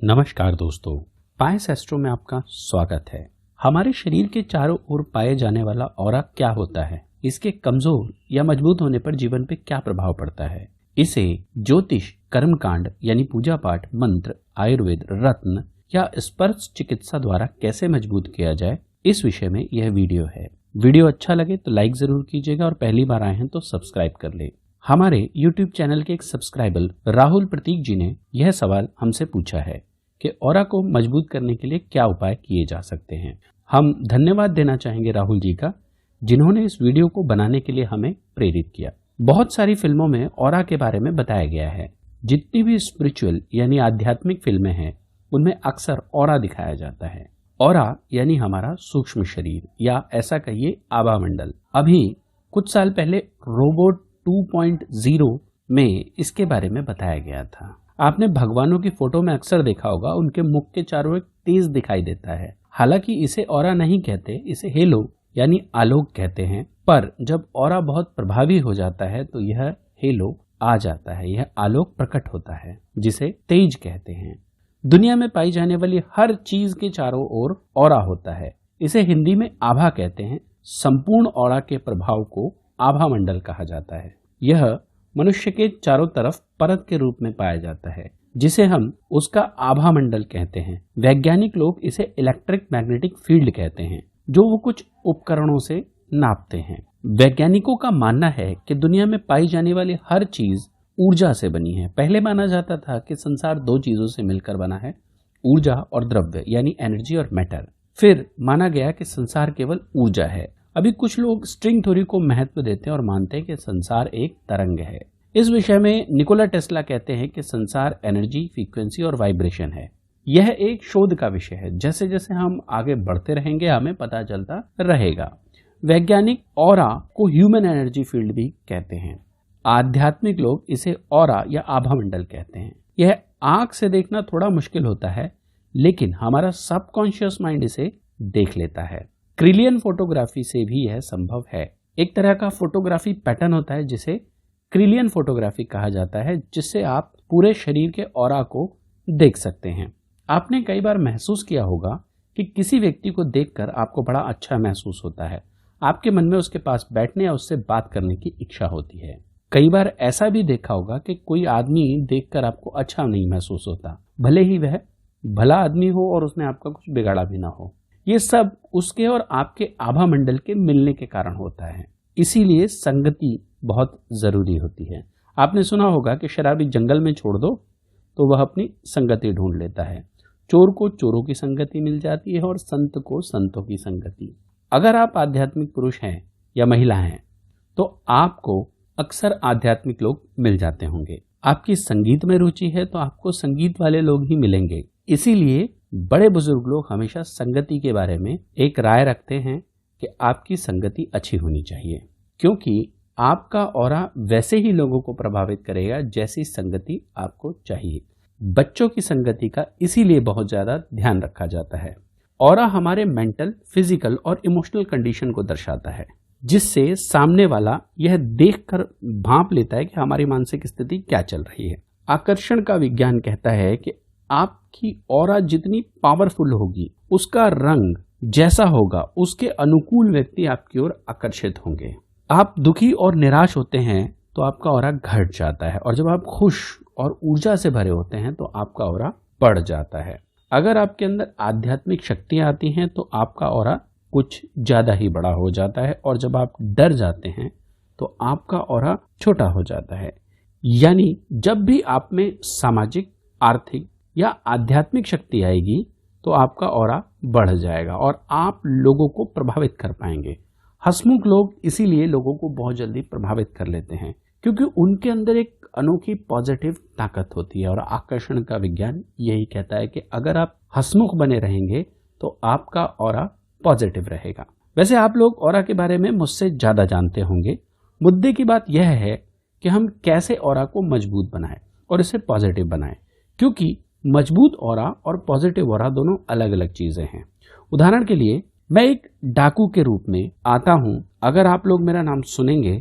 नमस्कार दोस्तों, पायस एस्ट्रो में आपका स्वागत है। हमारे शरीर के चारों ओर पाए जाने वाला ऑरा क्या होता है, इसके कमजोर या मजबूत होने पर जीवन पे क्या प्रभाव पड़ता है, इसे ज्योतिष, कर्मकांड यानी पूजा पाठ, मंत्र, आयुर्वेद, रत्न या स्पर्श चिकित्सा द्वारा कैसे मजबूत किया जाए, इस विषय में यह वीडियो है। वीडियो अच्छा लगे तो लाइक जरूर कीजिएगा और पहली बार आए हैं तो सब्सक्राइब कर ले। हमारे YouTube चैनल के एक सब्सक्राइबर राहुल प्रतीक जी ने यह सवाल हमसे पूछा है कि ऑरा को मजबूत करने के लिए क्या उपाय किए जा सकते हैं। हम धन्यवाद देना चाहेंगे राहुल जी का, जिन्होंने इस वीडियो को बनाने के लिए हमें प्रेरित किया। बहुत सारी फिल्मों में ऑरा के बारे में बताया गया है। जितनी भी स्पिरिचुअल यानी आध्यात्मिक फिल्में हैं, उनमें अक्सर ऑरा दिखाया जाता है। ऑरा यानी हमारा सूक्ष्म शरीर या ऐसा कहिए आभा मंडल। अभी कुछ साल पहले रोबोट 2.0 में इसके बारे में बताया गया था। आपने भगवानों की फोटो में अक्सर देखा होगा, उनके मुख के चारों एक तेज दिखाई देता है। हालांकि इसे ऑरा नहीं कहते, इसे हेलो यानी आलोक कहते हैं। पर जब ऑरा बहुत प्रभावी हो जाता है तो यह हेलो आ जाता है, यह आलोक प्रकट होता है, जिसे तेज कहते हैं। दुनिया में पाई जाने वाली हर चीज के चारों ओर ऑरा होता है। इसे हिंदी में आभा कहते हैं। संपूर्ण ऑरा के प्रभाव को आभा मंडल कहा जाता है। यह मनुष्य के चारों तरफ परत के रूप में पाया जाता है, जिसे हम उसका आभा मंडल कहते हैं। वैज्ञानिक लोग इसे इलेक्ट्रिक मैग्नेटिक फील्ड कहते हैं, जो वो कुछ उपकरणों से नापते हैं। वैज्ञानिकों का मानना है कि दुनिया में पाई जाने वाली हर चीज ऊर्जा से बनी है। पहले माना जाता था कि संसार दो चीजों से मिलकर बना है, ऊर्जा और द्रव्य यानी एनर्जी और मैटर। फिर माना गया कि संसार केवल ऊर्जा है। अभी कुछ लोग स्ट्रिंग थ्योरी को महत्व देते हैं और मानते हैं कि संसार एक तरंग है। इस विषय में निकोला टेस्ला कहते हैं कि संसार एनर्जी, फ्रीक्वेंसी और वाइब्रेशन है। यह एक शोध का विषय है। जैसे जैसे हम आगे बढ़ते रहेंगे, हमें पता चलता रहेगा। वैज्ञानिक ऑरा को ह्यूमन एनर्जी फील्ड भी कहते हैं। आध्यात्मिक लोग इसे ऑरा या आभा मंडल कहते हैं। यह आंख से देखना थोड़ा मुश्किल होता है, लेकिन हमारा सबकॉन्शियस माइंड इसे देख लेता है। क्रिलियन फोटोग्राफी से भी यह संभव है। एक तरह का फोटोग्राफी पैटर्न होता है जिसे क्रिलियन फोटोग्राफी कहा जाता है, जिससे आप पूरे शरीर के ऑरा को देख सकते हैं। आपने कई बार महसूस किया होगा कि किसी व्यक्ति को देखकर आपको बड़ा अच्छा महसूस होता है। आपके मन में उसके पास बैठने या उससे बात करने की इच्छा होती है। कई बार ऐसा भी देखा होगा कि कोई आदमी देखकर आपको अच्छा नहीं महसूस होता, भले ही वह भला आदमी हो और उसने आपका कुछ बिगाड़ा भी ना हो। ये सब उसके और आपके आभा मंडल के मिलने के कारण होता है। इसीलिए संगति बहुत जरूरी होती है। आपने सुना होगा कि शराबी जंगल में छोड़ दो तो वह अपनी संगति ढूंढ लेता है। चोर को चोरों की संगति मिल जाती है और संत को संतों की संगति। अगर आप आध्यात्मिक पुरुष हैं या महिला हैं तो आपको अक्सर आध्यात्मिक लोग मिल जाते होंगे। आपकी संगीत में रुचि है तो आपको संगीत वाले लोग ही मिलेंगे। इसीलिए बड़े बुजुर्ग लोग हमेशा संगति के बारे में एक राय रखते हैं कि आपकी संगति अच्छी होनी चाहिए, क्योंकि आपका ऑरा वैसे ही लोगों को प्रभावित करेगा जैसी संगति आपको चाहिए। बच्चों की संगति का इसीलिए बहुत ज्यादा ध्यान रखा जाता है। ऑरा हमारे मेंटल, फिजिकल और इमोशनल कंडीशन को दर्शाता है, जिससे सामने वाला यह देखकर भांप लेता है कि हमारी मानसिक स्थिति क्या चल रही है। आकर्षण का विज्ञान कहता है कि आपकी ऑरा जितनी पावरफुल होगी, उसका रंग जैसा होगा, उसके अनुकूल व्यक्ति आपकी ओर आकर्षित होंगे। आप दुखी और निराश होते हैं तो आपका ऑरा घट जाता है, और जब आप खुश और ऊर्जा से भरे होते हैं तो आपका ऑरा बढ़ जाता है। अगर आपके अंदर आध्यात्मिक शक्तियां आती हैं तो आपका ऑरा कुछ ज्यादा ही बड़ा हो जाता है, और जब आप डर जाते हैं तो आपका ऑरा छोटा हो जाता है। यानी जब भी आप में सामाजिक, आर्थिक या आध्यात्मिक शक्ति आएगी तो आपका ऑरा बढ़ जाएगा और आप लोगों को प्रभावित कर पाएंगे। हंसमुख लोग इसीलिए लोगों को बहुत जल्दी प्रभावित कर लेते हैं, क्योंकि उनके अंदर एक अनोखी पॉजिटिव ताकत होती है। और आकर्षण का विज्ञान यही कहता है कि अगर आप हंसमुख बने रहेंगे तो आपका ऑरा पॉजिटिव रहेगा। वैसे आप लोग ऑरा के बारे में मुझसे ज्यादा जानते होंगे। मुद्दे की बात यह है कि हम कैसे ऑरा को मजबूत बनाएं और इसे पॉजिटिव बनाएं, क्योंकि मजबूत ऑरा और पॉजिटिव ऑरा दोनों अलग अलग चीजें हैं। उदाहरण के लिए, मैं एक डाकू के रूप में आता हूं। अगर आप लोग मेरा नाम सुनेंगे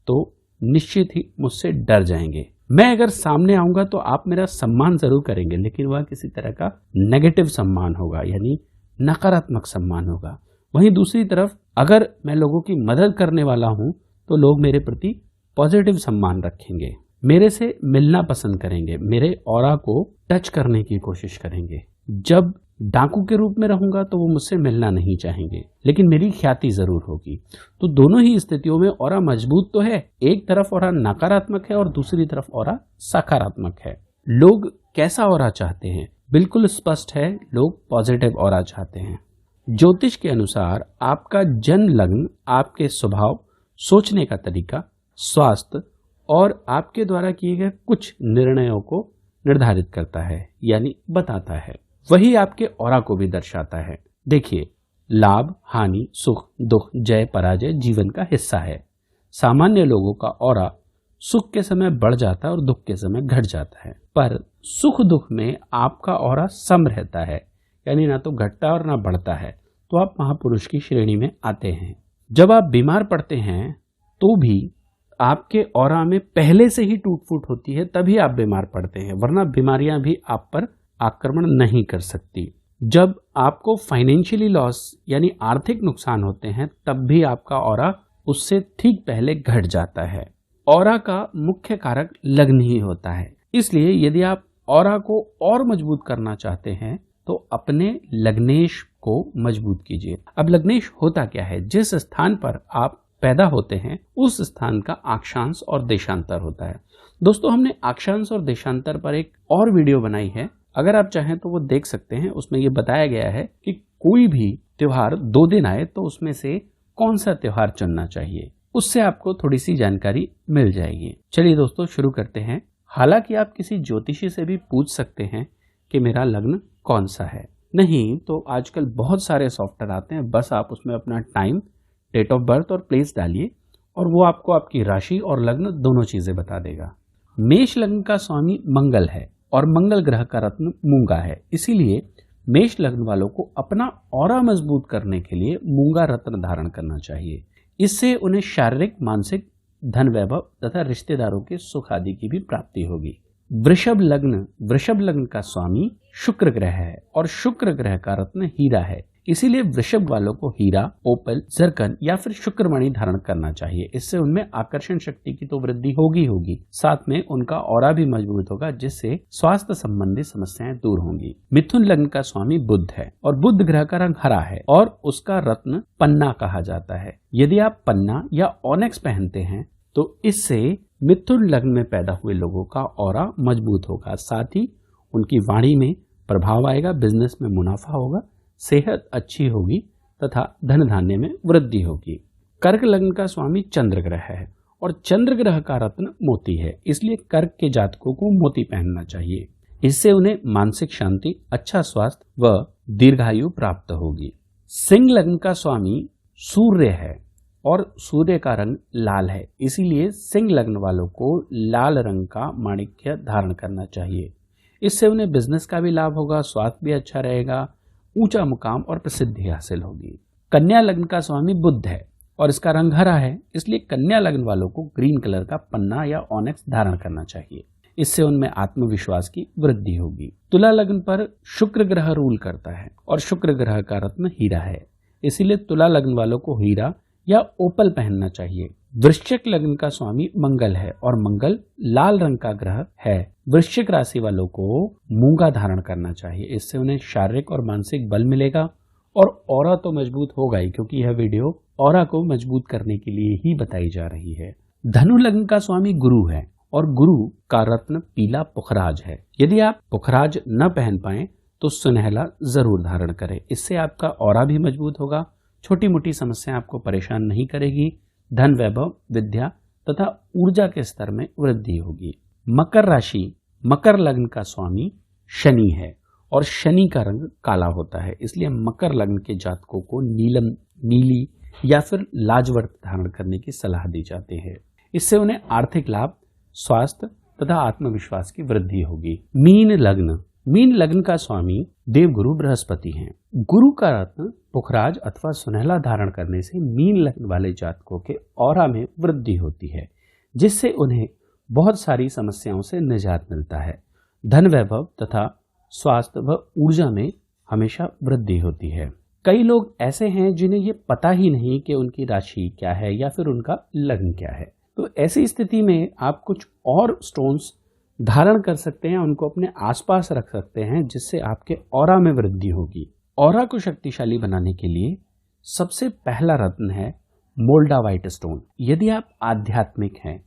तो निश्चित ही मुझसे डर जाएंगे। मैं अगर सामने आऊंगा तो आप मेरा सम्मान जरूर करेंगे, लेकिन वह किसी तरह का नेगेटिव सम्मान होगा, यानी नकारात्मक सम्मान होगा। वहीं दूसरी तरफ अगर मैं लोगों की मदद करने वाला हूं तो लोग मेरे प्रति पॉजिटिव सम्मान रखेंगे, मेरे से मिलना पसंद करेंगे, मेरे ऑरा को टच करने की कोशिश करेंगे। जब डाकू के रूप में रहूंगा तो वो मुझसे मिलना नहीं चाहेंगे, लेकिन मेरी ख्याति जरूर होगी। तो दोनों ही स्थितियों में ऑरा मजबूत तो है, एक तरफ ऑरा नकारात्मक है और दूसरी तरफ ऑरा सकारात्मक है। लोग कैसा ऑरा चाहते हैं? बिल्कुल स्पष्ट है, लोग पॉजिटिव ऑरा चाहते हैं। ज्योतिष के अनुसार आपका जन्म लग्न आपके स्वभाव, सोचने का तरीका, स्वास्थ्य और आपके द्वारा किए गए कुछ निर्णयों को निर्धारित करता है, यानी बताता है। वही आपके ऑरा को भी दर्शाता है। देखिए, लाभ, हानि, सुख, दुख, जय, पराजय जीवन का हिस्सा है। सामान्य लोगों का ऑरा सुख के समय बढ़ जाता है और दुख के समय घट जाता है, पर सुख दुख में आपका ऑरा सम रहता है, यानी ना तो घटता और ना बढ़ता है। तो आप महापुरुष की श्रेणी में आते हैं। जब आप बीमार पड़ते हैं तो भी आपके ऑरा में पहले से ही टूट फूट होती है, तभी आप बीमार पड़ते हैं, वरना बीमारियां भी आप पर आक्रमण नहीं कर सकती। जब आपको फाइनेंशियली लॉस यानी आर्थिक नुकसान होते हैं, तब भी आपका ऑरा उससे ठीक पहले घट जाता है। ऑरा का मुख्य कारक लग्न ही होता है, इसलिए यदि आप ऑरा को और मजबूत करना चाहते हैं तो अपने लग्नेश को मजबूत कीजिए। अब लग्नेश होता क्या है? जिस स्थान पर आप पैदा होते हैं उस स्थान का अक्षांश और देशांतर होता है। दोस्तों, हमने अक्षांश और देशांतर पर एक और वीडियो बनाई है, अगर आप चाहें तो वो देख सकते हैं। उसमें ये बताया गया है कि कोई भी त्योहार 2 दिन आए तो उसमें से कौन सा त्योहार चुनना चाहिए, उससे आपको थोड़ी सी जानकारी मिल जाएगी। चलिए दोस्तों, शुरू करते हैं। हालांकि आप किसी ज्योतिषी से भी पूछ सकते हैं कि मेरा लग्न कौन सा है। नहीं तो आजकल बहुत सारे सॉफ्टवेयर आते हैं, बस आप उसमें अपना टाइम, डेट ऑफ बर्थ और प्लेस डालिए और वो आपको आपकी राशि और लग्न दोनों चीजें बता देगा। मेष लग्न का स्वामी मंगल है और मंगल ग्रह का रत्न मूंगा है, इसीलिए मेष लग्न वालों को अपना ऑरा मजबूत करने के लिए मूंगा रत्न धारण करना चाहिए। इससे उन्हें शारीरिक, मानसिक, धन वैभव तथा रिश्तेदारों के सुख आदि की भी प्राप्ति होगी। वृषभ लग्न का स्वामी शुक्र ग्रह है और शुक्र ग्रह का रत्न हीरा है, इसीलिए वृषभ वालों को हीरा, ओपल, जरकन या फिर शुक्रमणि धारण करना चाहिए। इससे उनमें आकर्षण शक्ति की तो वृद्धि होगी, साथ में उनका ऑरा भी मजबूत होगा, जिससे स्वास्थ्य संबंधी समस्याएं दूर होंगी। मिथुन लग्न का स्वामी बुध है और बुध ग्रह का रंग हरा है और उसका रत्न पन्ना कहा जाता है। यदि आप पन्ना या ऑनेक्स पहनते हैं तो इससे मिथुन लग्न में पैदा हुए लोगों का ऑरा मजबूत होगा, साथ ही उनकी वाणी में प्रभाव आएगा, बिजनेस में मुनाफा होगा, सेहत अच्छी होगी तथा धन धान्य में वृद्धि होगी। कर्क लग्न का स्वामी चंद्र ग्रह है और चंद्र ग्रह का रत्न मोती है, इसलिए कर्क के जातकों को मोती पहनना चाहिए। इससे उन्हें मानसिक शांति, अच्छा स्वास्थ्य व दीर्घायु प्राप्त होगी। सिंह लग्न का स्वामी सूर्य है और सूर्य का रंग लाल है, इसीलिए सिंह लग्न वालों को लाल रंग का माणिक्य धारण करना चाहिए। इससे उन्हें बिजनेस का भी लाभ होगा, स्वास्थ्य भी अच्छा रहेगा, ऊंचा मुकाम और प्रसिद्धि हासिल होगी। कन्या लग्न का स्वामी बुध है और इसका रंग हरा है, इसलिए कन्या लग्न वालों को ग्रीन कलर का पन्ना या ऑनेक्स धारण करना चाहिए। इससे उनमें आत्मविश्वास की वृद्धि होगी। तुला लग्न पर शुक्र ग्रह रूल करता है और शुक्र ग्रह का रत्न हीरा है, इसीलिए तुला लग्न वालों को हीरा या ओपल पहनना चाहिए। वृश्चिक लग्न का स्वामी मंगल है और मंगल लाल रंग का ग्रह है। वृश्चिक राशि वालों को मूंगा धारण करना चाहिए, इससे उन्हें शारीरिक और मानसिक बल मिलेगा और ऑरा तो मजबूत होगा ही, क्योंकि यह वीडियो ऑरा को मजबूत करने के लिए ही बताई जा रही है। धनु लग्न का स्वामी गुरु है और गुरु का रत्न पीला पुखराज है। यदि आप पुखराज न पहन पाए तो सुनहला जरूर धारण करें, इससे आपका ऑरा भी मजबूत होगा, छोटी मोटी समस्याएं आपको परेशान नहीं करेगी, धन वैभव, विद्या तथा ऊर्जा के स्तर में वृद्धि होगी। मकर लग्न का स्वामी शनि है और शनि का रंग काला होता है, इसलिए मकर लग्न के जातकों को नीलम, नीली या फिर लाजवर्त धारण करने की सलाह दी जाती है। इससे उन्हें आर्थिक लाभ, स्वास्थ्य तथा आत्मविश्वास की वृद्धि होगी। मीन लग्न का स्वामी देवगुरु बृहस्पति हैं। गुरु का रत्न पुखराज अथवा सुनहला धारण करने से मीन लग्न वाले जातकों के ऑरा में वृद्धि होती है, जिससे उन्हें बहुत सारी समस्याओं से निजात मिलता है। धन वैभव तथा स्वास्थ्य व ऊर्जा में हमेशा वृद्धि होती है। कई लोग ऐसे हैं जिन्हें ये पता ही नहीं कि उनकी राशि क्या है या फिर उनका लग्न क्या है। तो ऐसी स्थिति में आप कुछ और स्टोन्स धारण कर सकते हैं, उनको अपने आसपास रख सकते हैं, जिससे आपके ऑरा में वृद्धि होगी। ऑरा को शक्तिशाली बनाने के लिए सबसे पहला रत्न है मोल्डावाइट स्टोन। यदि आप आध्यात्मिक हैं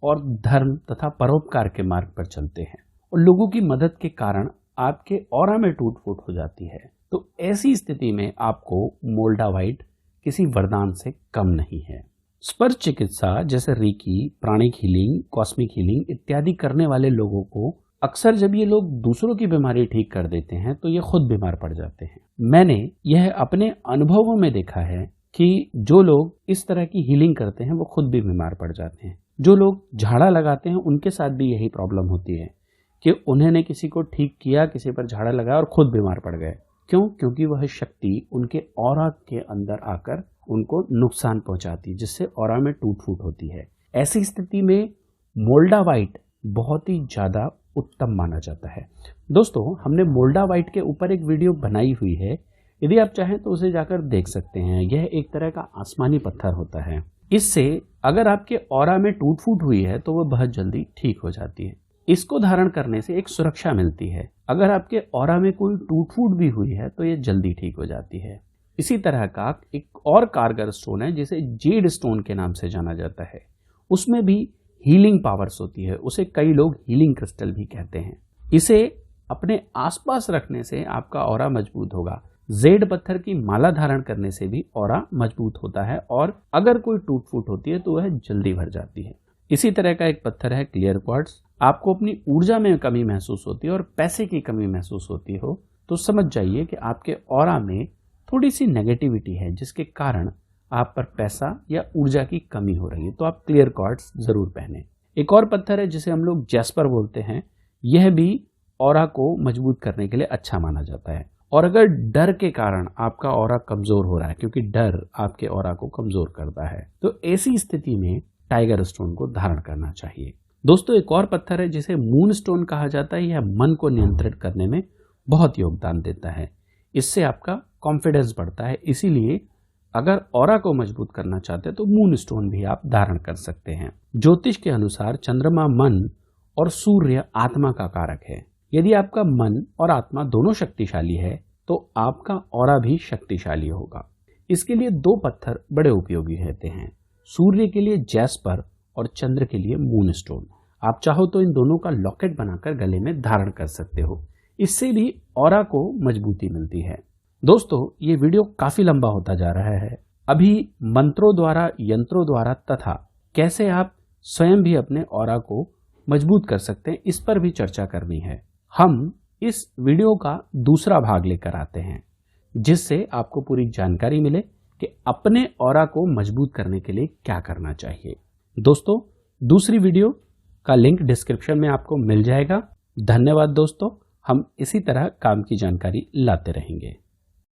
और धर्म तथा परोपकार के मार्ग पर चलते हैं और लोगों की मदद के कारण आपके ऑरा में टूट फूट हो जाती है, तो ऐसी स्थिति में आपको मोल्डावाइट किसी वरदान से कम नहीं है। स्पर्श चिकित्सा जैसे Ricky, pranic healing, cosmic healing इत्यादि करने वाले लोगों को अक्सर जब ये लोग दूसरों की बीमारी ठीक कर देते हैं तो ये खुद बीमार पड़ जाते हैं। मैंने यह अपने अनुभवों में देखा है कि जो लोग इस तरह की हीलिंग करते हैं वो खुद भी बीमार पड़ जाते हैं। जो लोग झाड़ा लगाते हैं उनके साथ भी यही प्रॉब्लम होती है कि उन्होंने किसी को ठीक किया, किसी पर झाड़ा लगाया और खुद बीमार पड़ गए। क्यों? क्योंकि वह शक्ति उनके ऑरा के अंदर आकर उनको नुकसान पहुंचाती है, जिससे ऑरा में टूट फूट होती है। ऐसी स्थिति में मोल्डावाइट बहुत ही ज्यादा उत्तम माना जाता है। दोस्तों, हमने मोल्डावाइट के ऊपर एक वीडियो बनाई हुई है, यदि आप चाहें तो उसे जाकर देख सकते हैं। यह एक तरह का आसमानी पत्थर होता है। इससे अगर आपके ऑरा में टूट फूट हुई है तो वह बहुत जल्दी ठीक हो जाती है। इसको धारण करने से एक सुरक्षा मिलती है। अगर आपके ऑरा में कोई टूट फूट भी हुई है तो यह जल्दी ठीक हो जाती है। इसी तरह का एक और कारगर स्टोन है जिसे जेड स्टोन के नाम से जाना जाता है। उसमें भी हीलिंग पावर्स होती है। उसे कई लोग हीलिंग क्रिस्टल भी कहते हैं। इसे अपने आसपास रखने से आपका ऑरा मजबूत होगा। जेड पत्थर की माला धारण करने से भी ऑरा मजबूत होता है और अगर कोई टूट फूट होती है तो वह जल्दी भर जाती है। इसी तरह का एक पत्थर है क्लियर क्वार्ट्ज। आपको अपनी ऊर्जा में कमी महसूस होती है और पैसे की कमी महसूस होती हो तो समझ जाइए कि आपके ऑरा में थोड़ी सी नेगेटिविटी है, जिसके कारण आप पर पैसा या ऊर्जा की कमी हो रही है। तो आप क्लियर क्वार्ट्ज जरूर पहने। एक और पत्थर है जिसे हम लोग जैस्पर बोलते हैं। यह भी ऑरा को मजबूत करने के लिए अच्छा माना जाता है। और अगर डर के कारण आपका ऑरा कमजोर हो रहा है, क्योंकि डर आपके ऑरा को कमजोर करता है, तो ऐसी स्थिति में टाइगर स्टोन को धारण करना चाहिए। दोस्तों, एक और पत्थर है जिसे मून स्टोन कहा जाता है। यह मन को नियंत्रित करने में बहुत योगदान देता है। इससे आपका कॉन्फिडेंस बढ़ता है। इसीलिए अगर ऑरा को मजबूत करना चाहते हैं तो मून स्टोन भी आप धारण कर सकते हैं। ज्योतिष के अनुसार चंद्रमा मन और सूर्य आत्मा का कारक है। यदि आपका मन और आत्मा दोनों शक्तिशाली है तो आपका ऑरा भी शक्तिशाली होगा। इसके लिए दो पत्थर बड़े उपयोगी रहते हैं। सूर्य के लिए जैस्पर और चंद्र के लिए मून स्टोन। आप चाहो तो इन दोनों का लॉकेट बनाकर गले में धारण कर सकते हो। इससे भी ऑरा को मजबूती मिलती है। दोस्तों, ये वीडियो काफी लंबा होता जा रहा है। अभी मंत्रों द्वारा, यंत्रों द्वारा तथा कैसे आप स्वयं भी अपने ऑरा को मजबूत कर सकते हैं, इस पर भी चर्चा करनी है। हम इस वीडियो का दूसरा भाग लेकर आते हैं, जिससे आपको पूरी जानकारी मिले कि अपने ऑरा को मजबूत करने के लिए क्या करना चाहिए। दोस्तों, दूसरी वीडियो का लिंक डिस्क्रिप्शन में आपको मिल जाएगा। धन्यवाद दोस्तों, हम इसी तरह काम की जानकारी लाते रहेंगे।